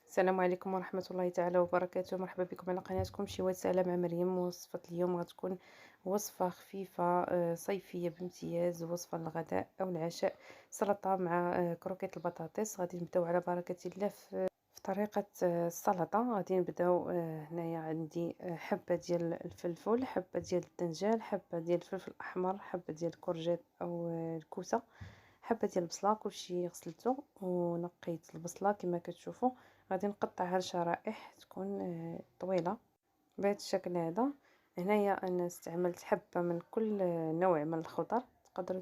السلام عليكم ورحمة الله تعالى وبركاته. مرحبا بكم على قناتكم شيوات سهلة مع مريم. وصفة اليوم غتكون وصفة خفيفة صيفية بامتياز، وصفة للغداء أو العشاء. سلطة مع كروكيت البطاطس. غادي نبداو على بركة الله في طريقة السلطة. غادي نبداو هنايا عندي حبة ديال الفلفل، حبة ديال الدنجال، حبة ديال الفلفل الأحمر، حبة ديال الكورجيت أو الكوسة، حبه ديال البصله. كلشي غسلته ونقيت البصله كما كتشوفوا. غادي نقطعها لشرائح تكون طويله بهذا الشكل هذا. هنايا انا استعملت حبه من كل نوع من الخضر. تقدروا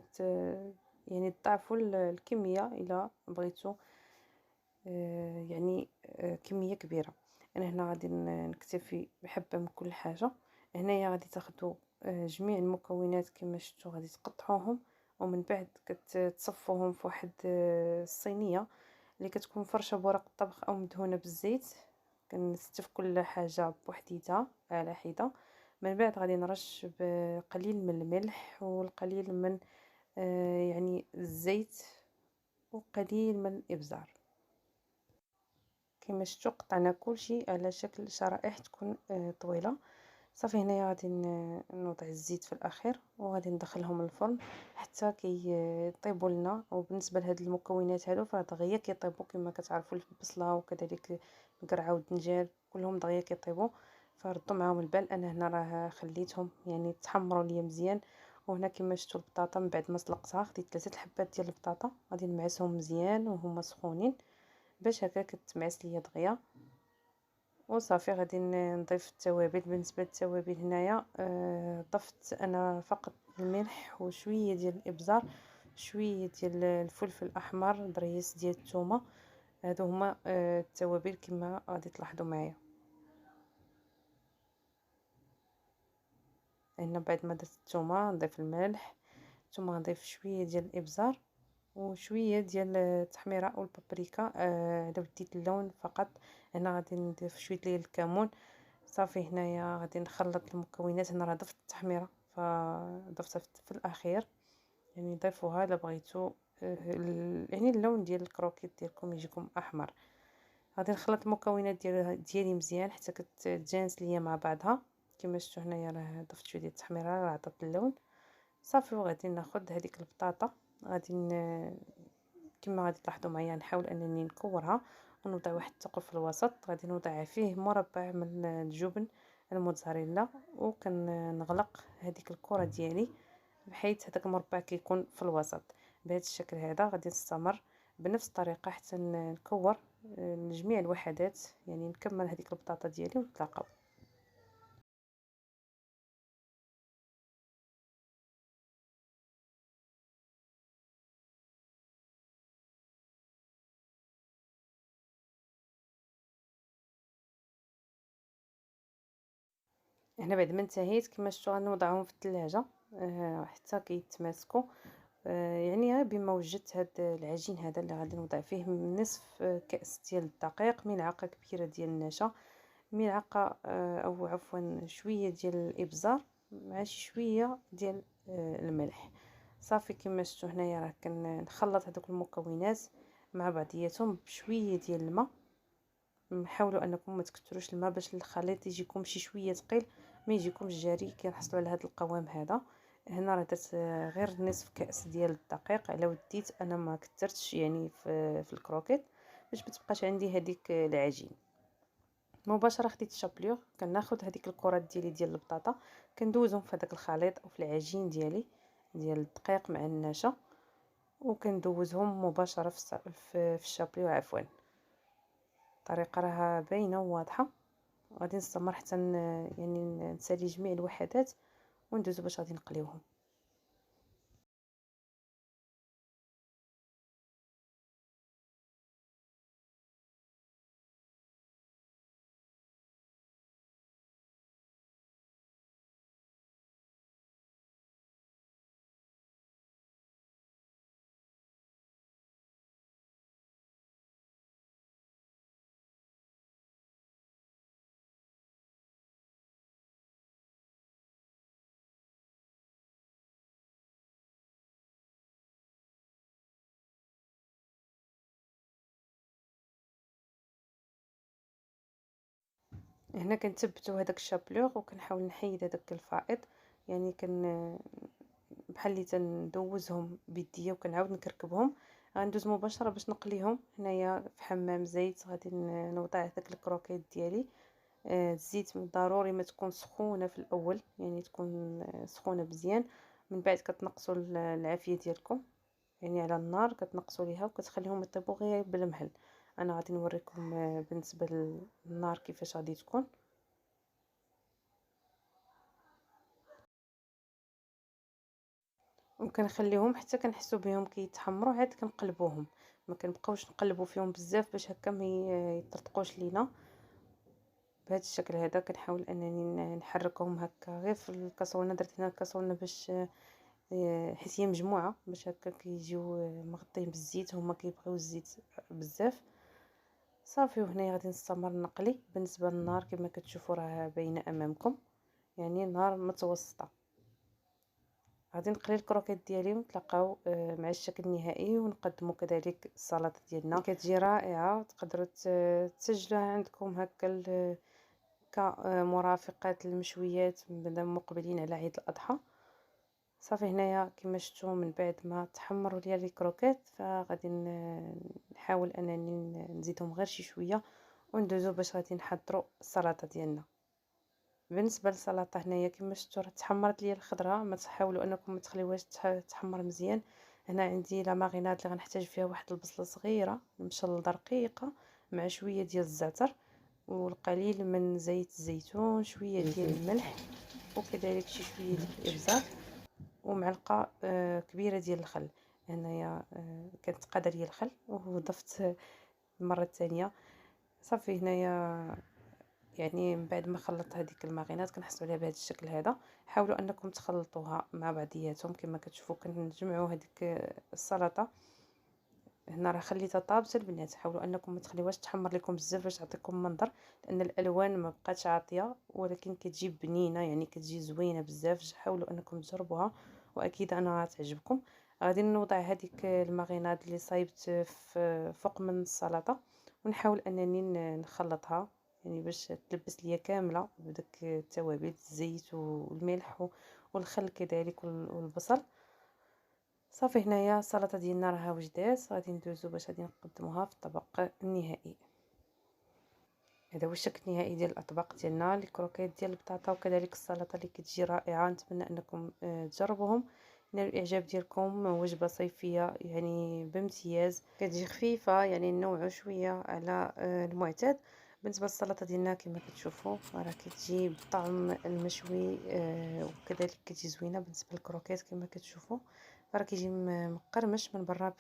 يعني تضاعفوا الكميه الا بغيتوا، يعني كميه كبيره. انا هنا غادي نكتفي بحبه من كل حاجه. هنايا غادي تاخذوا جميع المكونات كما شفتوا، غادي تقطعوهم ومن بعد كتصفوهم في واحد الصينيه اللي كتكون فرشه بورق الطبخ او مدهونه بالزيت. كنستف كل حاجه بوحديتها على حده. من بعد غادي نرش بقليل من الملح والقليل من يعني الزيت وقليل من الابزار. كما شفتوا قطعنا كلشي على شكل شرائح تكون طويله. صافي هنايا غادي نوضع الزيت في الاخير وغادي ندخلهم الفرن حتى كيطيبوا لنا. وبالنسبه لهاد المكونات هادو فراه دغيا كيطيبوا كما كتعرفوا، البصله وكذلك القرعه والدنجال كلهم دغيا كيطيبوا. فردوا معاهم البال. انا هنا راه خليتهم يعني تحمروا ليا مزيان. وهنا كما شفتوا البطاطا من بعد ما سلقتها خديت 3 الحبات ديال البطاطا، غادي نمعسهم مزيان وهما سخونين باش هكا كتمعس ليا دغيا. وصافي غادي نضيف التوابل. بالنسبه للتوابل هنايا ضفت انا فقط الملح وشويه ديال الابزار، شويه ديال الفلفل الاحمر، ضريس ديال الثومه. هادو هما التوابل كما غادي تلاحظوا معايا. هنا بعد ما درت الثومه نضيف الملح، ثم نضيف شويه ديال الابزار وشويه ديال التحميره او البابريكا الا بديت اللون فقط. هنا غادي نضيف شويه ديال الكمون. صافي هنايا غادي نخلط المكونات. هنا راه ضفت التحميره فضفتها في الاخير، يعني ضيفوها الا بغيتو يعني اللون ديال الكروكيت ديالكم يجيكم احمر. غادي نخلط المكونات ديالي مزيان حتى كتجانس ليا مع بعضها. كما شفتوا هنايا راه ضفت شويه ديال التحميره راه عطات اللون. صافي وغادي ناخذ هذيك البطاطا. غادي كما غادي تلاحظوا معايا نحاول انني نكورها ونوضع واحد الثقب في الوسط. غادي نوضع فيه مربع من الجبن الموتزاريلا وكنغلق هذيك الكره ديالي بحيث هذاك المربع كيكون في الوسط. بهذا الشكل هذا غادي نستمر بنفس الطريقه حتى نكور لجميع الوحدات، يعني نكمل هذيك البطاطا ديالي ونتلاقاو. هنا بعد ما انتهيت كما شفتوا غنوضعهم في الثلاجه حتى كيتماسكوا. يعني غير بما وجدت هاد العجين هذا اللي غادي نوضع فيه نصف كأس ديال الدقيق، ملعقه كبيره ديال النشا، ملعقه او عفوا شويه ديال الابزار مع شويه ديال الملح. صافي كما شفتوا هنايا راه كنخلط هذوك المكونات مع بعضياتهم بشويه ديال الماء. حاولوا انكم ما تكثروش الماء باش الخليط يجيكم شي شويه ثقيل، ما يجيكمش جاري كنحصلوا على هذا القوام هذا. هنا راه درت غير نصف كأس ديال الدقيق على وديت. انا ما كثرتش يعني في الكروكيت باش ما تبقاش عندي هذيك العجين. مباشره خديت الشابليغ، كناخذ هذيك الكرات ديالي ديال البطاطا كندوزهم في هذاك الخليط او في العجين ديالي ديال الدقيق مع النشا وكندوزهم مباشره في الشابليغ عفوا. الطريقه راها باينه وواضحه. غادي نستمر حتى يعني نسالي جميع الوحدات وندوزو باش غادي نقليوهم. هنا كنثبتو هداك الشابلوغ وكنحاول نحيد هداك الفائض، يعني بحال اللي تندوزهم بيديا وكنعاود نكركبهم. غندوز مباشره باش نقليهم هنايا في حمام زيت. غادي نوضع داك الكروكيط ديالي. الزيت ضروري ما تكون سخونه في الاول، يعني تكون سخونه مزيان. من بعد كتنقصوا العافيه ديالكم، يعني على النار كتنقصوا ليها وكتخليهم يطيبوا غير بالمهل. انا غادي نوريكم بالنسبه للنار كيفاش غادي تكون. وكنخليهم حتى كنحسوا بهم كيتحمروا، عاد كنقلبوهم. ما كنبقاوش نقلبوا فيهم بزاف باش هكا ما يطرطقوش لينا. بهذا الشكل هذا كنحاول انني نحركهم هكا غير في الكاسرونه. درت هنا الكاسرونه باش حيت هي مجموعه باش هكا كيجيو مغطين بالزيت، هما كيبغيو الزيت بزاف. صافي، وهنا غادي نستمر نقلي. بالنسبه للنار كما كتشوفوا راه باينه امامكم، يعني نار متوسطه. غادي نقلي الكروكيط ديالي ونتلاقاو مع الشكل النهائي، ونقدموا كذلك السلطه ديالنا كتجي رائعه. تقدروا تسجلوها عندكم هكا كمرافقات المشويات مادام مقبلين على عيد الاضحى. صافي، هنايا كما شفتوا من بعد ما تحمروا ليا لي كروكيط، فغادي نحاول انني نزيدهم غير شي شويه وندوزو باش غادي نحضروا السلطه ديالنا. بالنسبه للسلطه هنايا كما شفتوا راه تحمرت ليا الخضره. ما تحاولوا انكم ما تخليوهاش تحمر مزيان. هنا عندي لا ماريناد اللي غنحتاج فيها واحد البصله صغيره مشلضه رقيقه مع شويه ديال الزعتر والقليل من زيت الزيتون، شويه ديال الملح وكذلك شي شويه ديال الابزار ومعلقه كبيره ديال الخل. هنايا كانت قادر ديال الخل وضفت المره الثانيه. صافي، هنايا يعني من بعد ما خلطت هذيك الماغينات كنحصلوا عليها بهذا الشكل هذا. حاولوا انكم تخلطوها مع بعضياتهم كما كتشوفوا. كنجمعوا هذيك السلطه. هنا راه خليتها طابت البنات. حاولوا انكم ما تخليوهاش تحمر لكم بزاف باش تعطيكم منظر، لان الالوان ما بقاتش عاطيه ولكن كتجي بنينه، يعني كتجي زوينه بزاف. حاولوا انكم تجربوها واكيد انا غتعجبكم. غادي نوضع هذيك الماغيناد اللي صايبت في فوق من السلطه ونحاول انني نخلطها، يعني باش تلبس ليا كامله بداك التوابل، الزيت والملح والخل كذلك والبصل. صافي، هنايا السلطه ديالنا راها وجدات. غادي ندوزو باش غادي نقدموها في الطبق النهائي. هذا هو الشكل النهائي ديال الاطباق ديالنا، الكروكيت ديال البطاطا وكذلك السلطه اللي كتجي رائعه. نتمنى انكم تجربوهم. نالوا الاعجاب ديالكم. وجبه صيفيه يعني بامتياز، كتجي خفيفه، يعني نوعوا شويه على المعتاد. بالنسبه للسلطه ديالنا كما كتشوفوا راه كتجي بالطعم المشوي وكذلك كتجي زوينه. بالنسبه للكروكيت كما كتشوفوا راه كيجي مقرمش من برا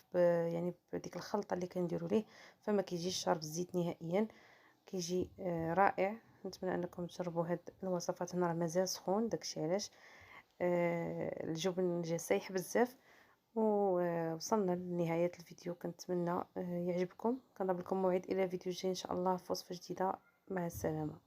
يعني بديك الخلطه اللي كنديروا ليه، فما كيجيش شارب الزيت نهائيا. كيجي رائع. نتمنى انكم تجربوا هاد الوصفات. هنا راه مازال سخون، داكشي علاش الجبن جا سايح بزاف. ووصلنا لنهايه الفيديو. كنتمنى يعجبكم. كنضرب لكم موعد الى فيديو جاي ان شاء الله في وصفه جديده. مع السلامه.